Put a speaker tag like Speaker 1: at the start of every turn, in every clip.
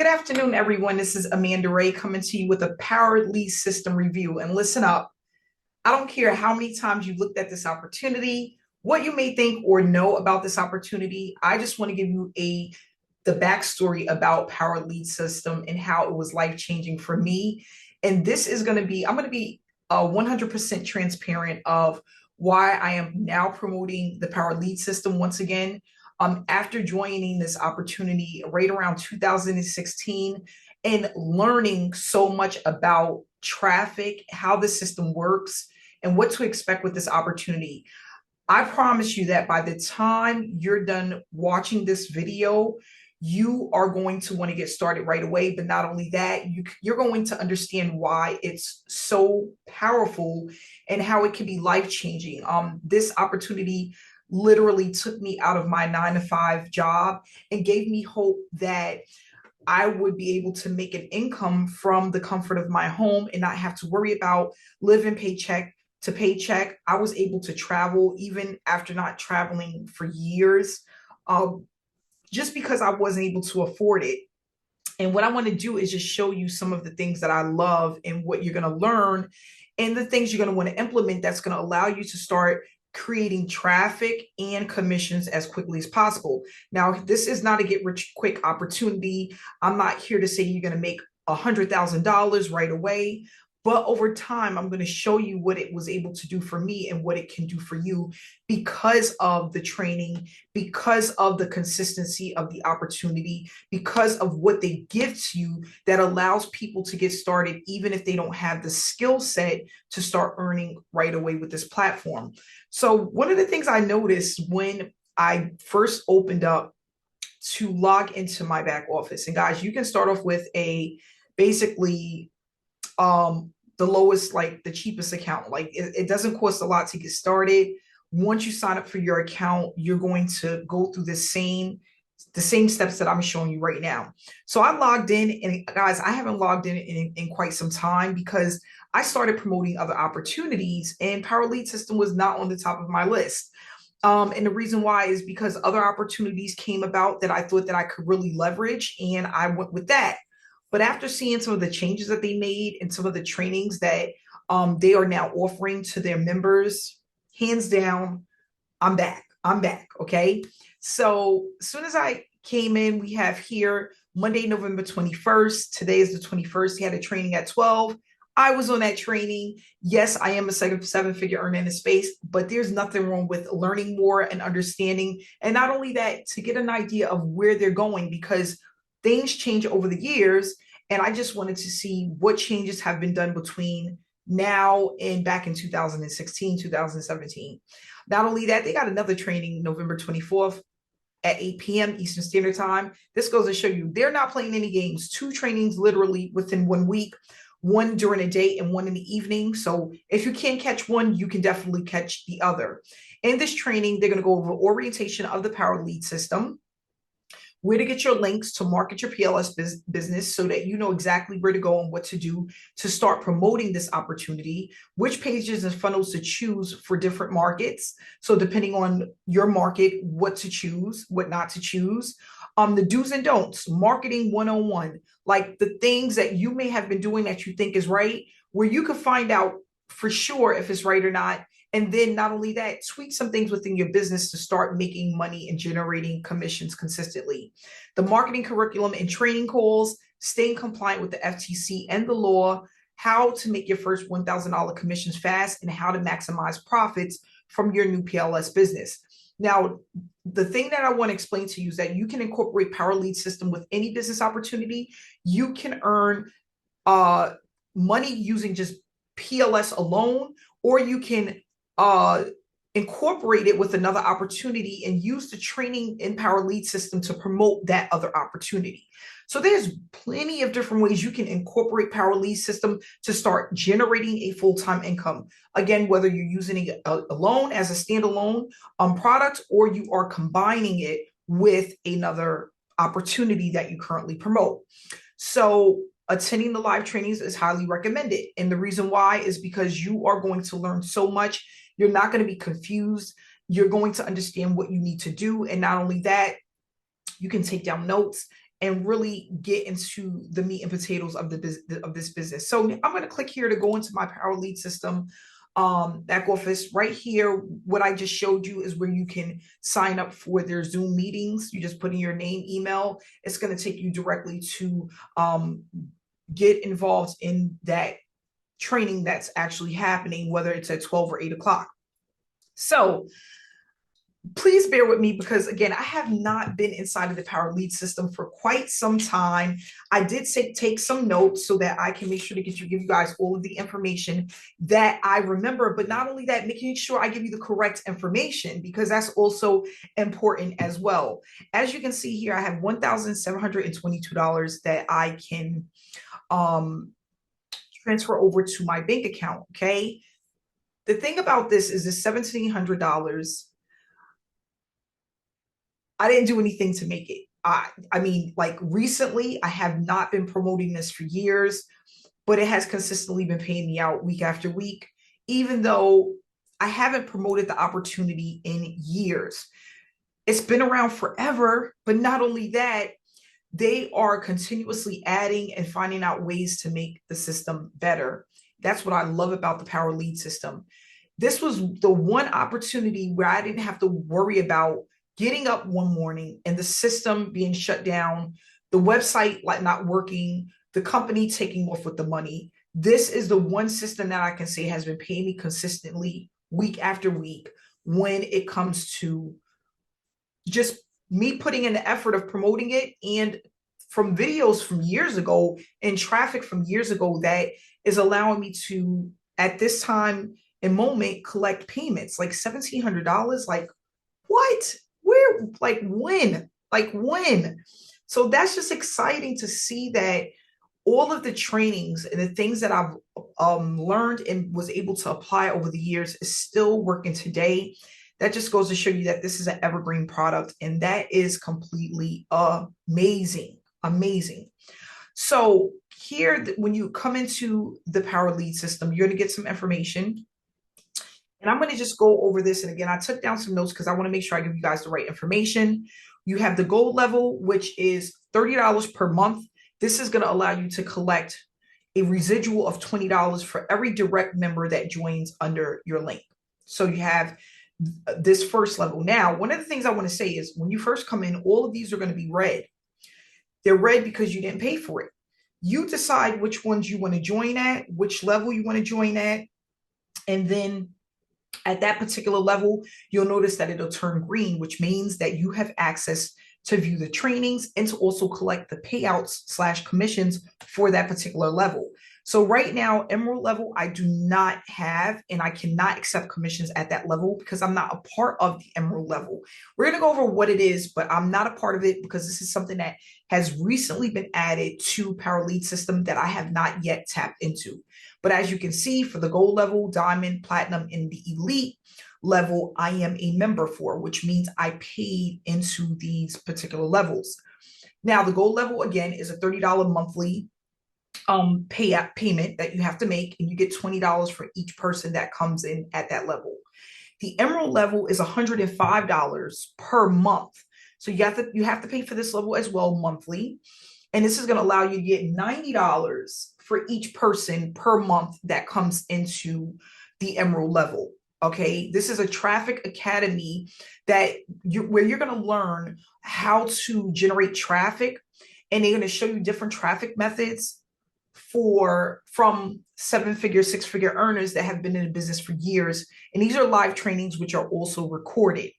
Speaker 1: Good afternoon, everyone. This is Amanda Wray coming to you with a Power Lead System review. And listen up, I don't care how many times you've looked at this opportunity, what you may think or know about this opportunity. I just want to give you the backstory about Power Lead System and how it was life-changing for me. And this is going to be, I'm going to be 100% transparent of why I am now promoting the Power Lead System once again. After joining this opportunity right around 2016 and learning so much about traffic, how the system works, and what to expect with this opportunity. I promise you that by the time you're done watching this video, you are going to want to get started right away. But not only that, you're going to understand why it's so powerful and how it can be life-changing. This opportunity literally took me out of my 9-to-5 job and gave me hope that I would be able to make an income from the comfort of my home and not have to worry about living paycheck to paycheck. I was able to travel even after not traveling for years, just because I wasn't able to afford it. And what I want to do is just show you some of the things that I love and what you're going to learn and the things you're going to want to implement that's going to allow you to start creating traffic and commissions as quickly as possible. Now, this is not a get rich quick opportunity. I'm not here to say you're going to make $100,000 right away, but over time, I'm going to show you what it was able to do for me and what it can do for you because of the training, because of the consistency of the opportunity, because of what they give to you that allows people to get started, even if they don't have the skill set to start earning right away with this platform. So one of the things I noticed when I first opened up to log into my back office, and guys, you can start off with a basically the lowest, like the cheapest account. Like it doesn't cost a lot to get started. Once you sign up for your account, you're going to go through the same steps that I'm showing you right now. So I logged in, and guys, I haven't logged in quite some time because I started promoting other opportunities and Power Lead System was not on the top of my list. And the reason why is because other opportunities came about that I thought that I could really leverage, and I went with that. But after seeing some of the changes that they made and some of the trainings that they are now offering to their members, hands down, I'm back. I'm back. Okay. So as soon as I came in, we have here Monday, November 21st. Today is the 21st. He had a training at 12. I was on that training. Yes, I am a seven-figure earner in the space, but there's nothing wrong with learning more and understanding. And not only that, to get an idea of where they're going, because things change over the years. And I just wanted to see what changes have been done between now and back in 2016, 2017. Not only that, they got another training November 24th at 8 p.m. Eastern Standard Time. This goes to show you they're not playing any games. 2 trainings literally within 1 week, one during the day and one in the evening. So if you can't catch one, you can definitely catch the other. In this training, they're going to go over orientation of the Power Lead System, where to get your links to market your PLS business so that you know exactly where to go and what to do to start promoting this opportunity, which pages and funnels to choose for different markets. So depending on your market, what to choose, what not to choose. The do's and don'ts, marketing 101, like the things that you may have been doing that you think is right, where you can find out for sure if it's right or not. And then not only that, tweak some things within your business to start making money and generating commissions consistently. The marketing curriculum and training calls, staying compliant with the FTC and the law, how to make your first $1,000 commissions fast, and how to maximize profits from your new PLS business. Now, the thing that I want to explain to you is that you can incorporate Power Lead System with any business opportunity. You can earn money using just PLS alone, or you can incorporate it with another opportunity and use the training in Power Lead System to promote that other opportunity. So there's plenty of different ways you can incorporate Power Lead System to start generating a full-time income. Again, whether you're using it alone as a standalone product, or you are combining it with another opportunity that you currently promote. So attending the live trainings is highly recommended. And the reason why is because you are going to learn so much. You're not going to be confused. You're going to understand what you need to do. And not only that, you can take down notes and really get into the meat and potatoes of this business. So I'm going to click here to go into my Power Lead system back office. Right here, what I just showed you is where you can sign up for their Zoom meetings. You just put in your name, email. It's going to take you directly to get involved in that training that's actually happening, whether it's at 12 or 8 o'clock. So please bear with me because, again, I have not been inside of the Power Lead system for quite some time. I did take some notes so that I can make sure to give you guys all of the information that I remember, but not only that, making sure I give you the correct information, because that's also important as well. As you can see here, I have $1,722 that I can transfer over to my bank account, okay? The thing about this is the $1,700, I didn't do anything to make it. I mean, like recently, I have not been promoting this for years, but it has consistently been paying me out week after week, even though I haven't promoted the opportunity in years. It's been around forever, but not only that, they are continuously adding and finding out ways to make the system better. That's what I love about the Power Lead system. This was the one opportunity where I didn't have to worry about getting up one morning and the system being shut down, the website like not working, the company taking off with the money. This is the one system that I can say has been paying me consistently week after week when it comes to just me putting in the effort of promoting it, and from videos from years ago and traffic from years ago that is allowing me to, at this time and moment, collect payments like $1,700. Like, what? Where? Like, when? Like, when? So that's just exciting to see that all of the trainings and the things that I've learned and was able to apply over the years is still working today. That just goes to show you that this is an evergreen product, and that is completely amazing. Amazing. So here, when you come into the Power Lead system, you're going to get some information. And I'm going to just go over this. And again, I took down some notes because I want to make sure I give you guys the right information. You have the gold level, which is $30 per month. This is going to allow you to collect a residual of $20 for every direct member that joins under your link. So you have this first level. Now, one of the things I want to say is when you first come in, all of these are going to be red. They're red because you didn't pay for it. You decide which ones you want to join at, which level you want to join at, and then at that particular level, you'll notice that it'll turn green, which means that you have access to view the trainings and to also collect the payouts / commissions for that particular level. So right now, Emerald level, I do not have, and I cannot accept commissions at that level because I'm not a part of the Emerald level. We're going to go over what it is, but I'm not a part of it because this is something that has recently been added to Power Lead system that I have not yet tapped into. But as you can see, for the gold level, diamond, platinum, and the elite level, I am a member for, which means I paid into these particular levels. Now, the gold level, again, is a $30 monthly payment that you have to make, and you get $20 for each person that comes in at that level. The emerald level is $105 per month. So you have to pay for this level as well monthly. And this is going to allow you to get $90 for each person per month that comes into the emerald level. Okay, this is a traffic academy where you're going to learn how to generate traffic, and they're going to show you different traffic methods from 7-figure, 6-figure earners that have been in the business for years. And these are live trainings, which are also recorded.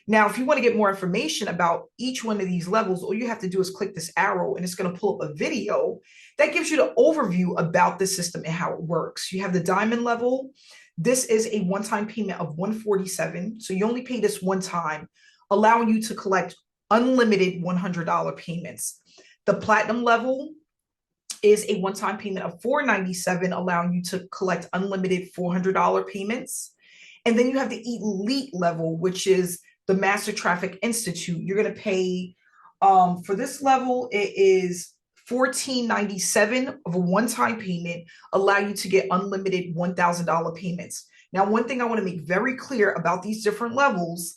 Speaker 1: Now, if you want to get more information about each one of these levels, all you have to do is click this arrow, and it's going to pull up a video that gives you the overview about the system and how it works. You have the diamond level. This is a one-time payment of $147. So you only pay this one time, allowing you to collect unlimited $100 payments. The platinum level is a one-time payment of $497, allowing you to collect unlimited $400 payments. And then you have the elite level, which is the Master Traffic Institute. You're going to pay, for this level, it is $1497 of a one-time payment, allow you to get unlimited $1,000 payments. Now, one thing I want to make very clear about these different levels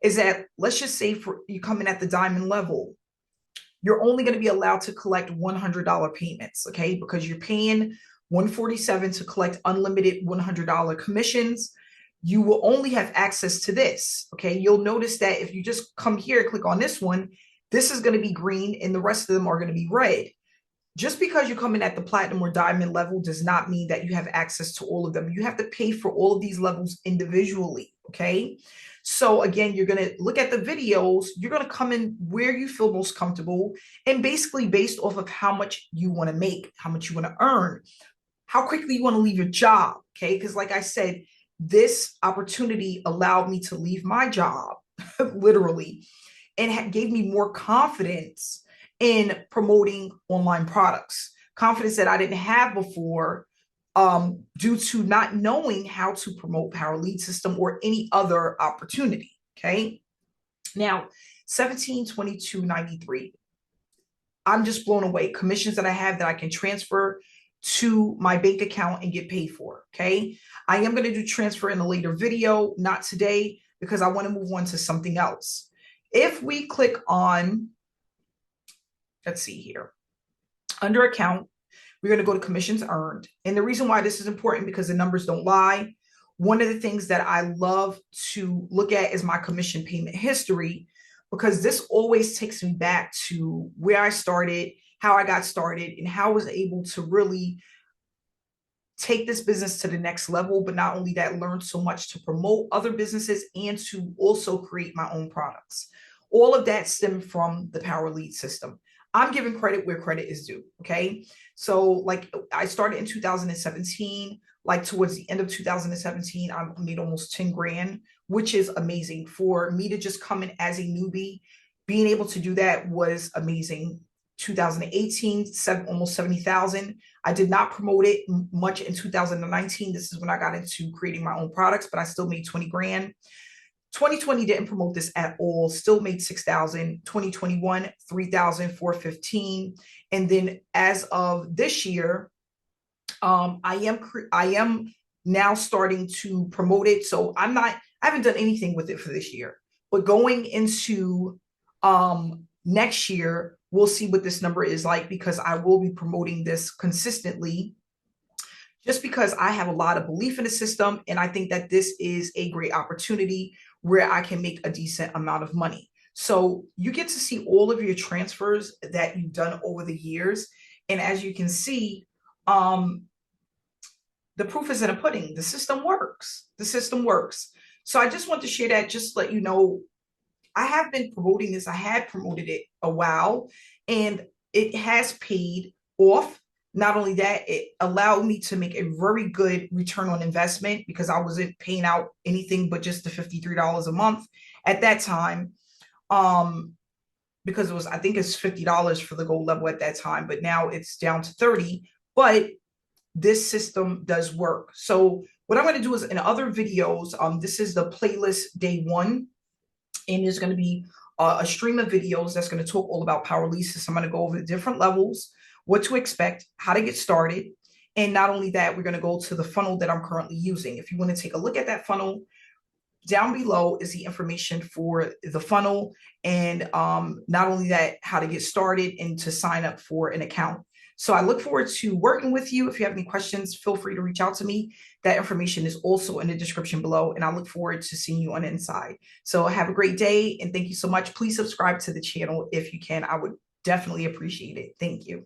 Speaker 1: is that, let's just say for you come in at the diamond level, you're only going to be allowed to collect $100 payments, okay? Because you're paying $147 to collect unlimited $100 commissions. You will only have access to this, okay? You'll notice that if you just come here and click on this one, this is going to be green and the rest of them are going to be red. Just because you come in at the platinum or diamond level does not mean that you have access to all of them. You have to pay for all of these levels individually, okay? So again, you're going to look at the videos, you're going to come in where you feel most comfortable, and basically based off of how much you want to make, how much you want to earn, how quickly you want to leave your job, okay? Because like I said, this opportunity allowed me to leave my job, literally, and gave me more confidence in promoting online products, confidence that I didn't have before, due to not knowing how to promote Power Lead System or any other opportunity. Okay. Now, 1722.93. I'm just blown away. Commissions that I have that I can transfer to my bank account and get paid for. Okay. I am going to do transfer in a later video, not today, because I want to move on to something else. If we click on, let's see here, under account, we're going to go to commissions earned. And the reason why this is important, because the numbers don't lie. One of the things that I love to look at is my commission payment history, because this always takes me back to where I started, how I got started, and how I was able to really take this business to the next level. But not only that, learn so much to promote other businesses and to also create my own products. All of that stemmed from the Power Lead System. I'm giving credit where credit is due. Okay. So like I started in 2017, like towards the end of 2017, I made almost 10 grand, which is amazing for me to just come in as a newbie. Being able to do that was amazing. 2018, almost 70,000. I did not promote it much in 2019. This is when I got into creating my own products, but I still made 20 grand. 2020 didn't promote this at all, still made 6,000. 2021, 3,415. And then as of this year, I am now starting to promote it. So I haven't done anything with it for this year, but going into next year, we'll see what this number is like, because I will be promoting this consistently, just because I have a lot of belief in the system. And I think that this is a great opportunity where I can make a decent amount of money. So you get to see all of your transfers that you've done over the years. And as you can see, the proof is in the pudding. The system works. The system works. So I just want to share that, just to let you know, I have been promoting this. I had promoted it a while, and it has paid off. Not only that, it allowed me to make a very good return on investment, because I wasn't paying out anything but just the $53 a month at that time. Because it was, I think it's $50 for the gold level at that time, but now it's down to 30. But this system does work. So what I'm going to do is in other videos, this is the playlist day 1, and there's going to be a stream of videos that's going to talk all about Power Lead System. I'm going to go over the different levels, what to expect, how to get started. And not only that, we're going to go to the funnel that I'm currently using. If you want to take a look at that funnel, down below is the information for the funnel. And not only that, how to get started and to sign up for an account. So I look forward to working with you. If you have any questions, feel free to reach out to me. That information is also in the description below, and I look forward to seeing you on the inside. So have a great day, and thank you so much. Please subscribe to the channel if you can. I would definitely appreciate it. Thank you.